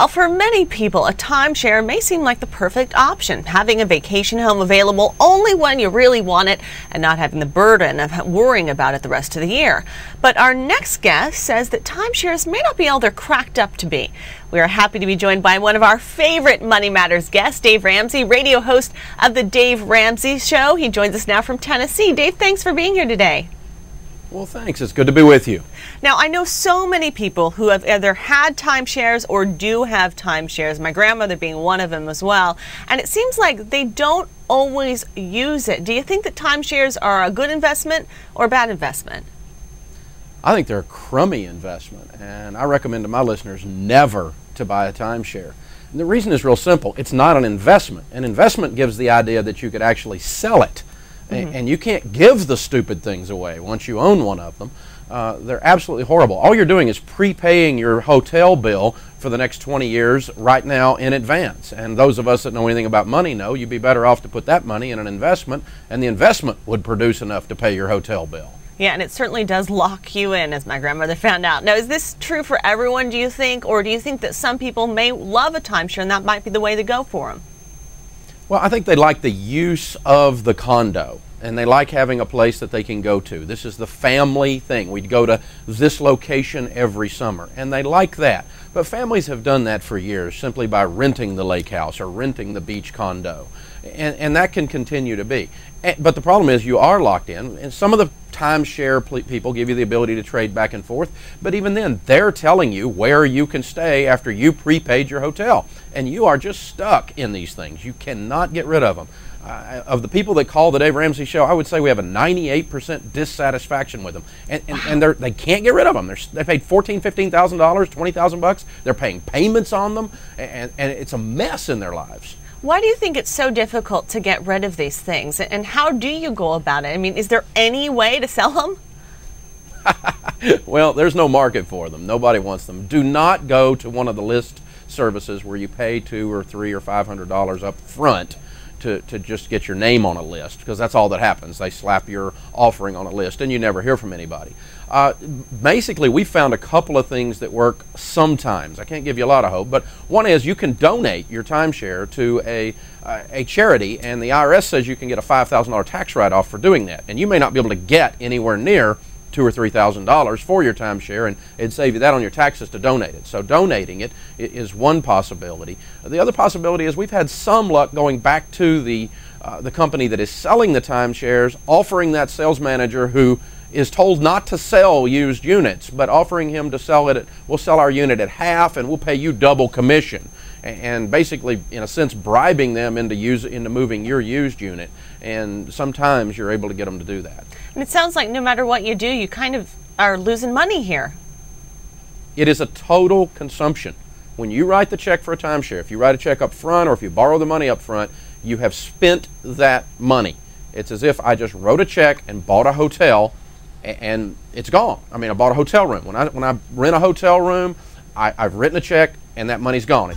For many people, a timeshare may seem like the perfect option, having a vacation home available only when you really want it and not having the burden of worrying about it the rest of the year. But our next guest says that timeshares may not be all they're cracked up to be. We are happy to be joined by one of our favorite Money Matters guests, Dave Ramsey, radio host of the Dave Ramsey Show. He joins us now from Tennessee. Dave, thanks for being here today. Well, thanks. It's good to be with you. Now, I know so many people who have either had timeshares or do have timeshares, my grandmother being one of them as well, and it seems like they don't always use it. Do you think that timeshares are a good investment or a bad investment? I think they're a crummy investment, and I recommend to my listeners never to buy a timeshare. And the reason is real simple. It's not an investment. An investment gives the idea that you could actually sell it. And you can't give the stupid things away once you own one of them. They're absolutely horrible. All you're doing is prepaying your hotel bill for the next 20 years right now in advance. And those of us that know anything about money know you'd be better off to put that money in an investment, and the investment would produce enough to pay your hotel bill. Yeah, and it certainly does lock you in, as my grandmother found out. Now, is this true for everyone, do you think, or do you think that some people may love a timeshare and that might be the way to go for them? Well, I think they like the use of the condo, and they like having a place that they can go to. This is the family thing. We'd go to this location every summer, and they like that. But families have done that for years simply by renting the lake house or renting the beach condo, and that can continue to be. But the problem is you are locked in, and some of the timeshare people give you the ability to trade back and forth, but even then they're telling you where you can stay after you prepaid your hotel, and you are just stuck in these things. You cannot get rid of them. Of the people that call the Dave Ramsey Show, I would say we have a 98% dissatisfaction with them, and they can't get rid of them. They paid $14,000, $15,000, $20,000 They're paying payments on them, and it's a mess in their lives. Why do you think it's so difficult to get rid of these things, and how do you go about it? I mean, is there any way to sell them? Well, there's no market for them. Nobody wants them. Do not go to one of the list services where you pay $200 or $300 or $500 up front to just get your name on a list, because that's all that happens. They slap your offering on a list and you never hear from anybody. Basically, we found a couple of things that work sometimes. I can't give you a lot of hope, but one is you can donate your timeshare to a charity, and the IRS says you can get a $5,000 tax write-off for doing that. And you may not be able to get anywhere near $2,000 or $3,000 for your timeshare, and it'd save you that on your taxes to donate it. So donating it is one possibility. The other possibility is we've had some luck going back to the company that is selling the timeshares, offering that sales manager who is told not to sell used units, but offering him to sell it we'll sell our unit at half and we'll pay you double commission. And basically, in a sense, bribing them into moving your used unit. And sometimes you're able to get them to do that. And it sounds like no matter what you do, you kind of are losing money here. It is a total consumption. When you write the check for a timeshare, if you write a check up front or if you borrow the money up front, you have spent that money. It's as if I just wrote a check and bought a hotel, and it's gone. I mean, I bought a hotel room. When I rent a hotel room, I've written a check, and that money's gone.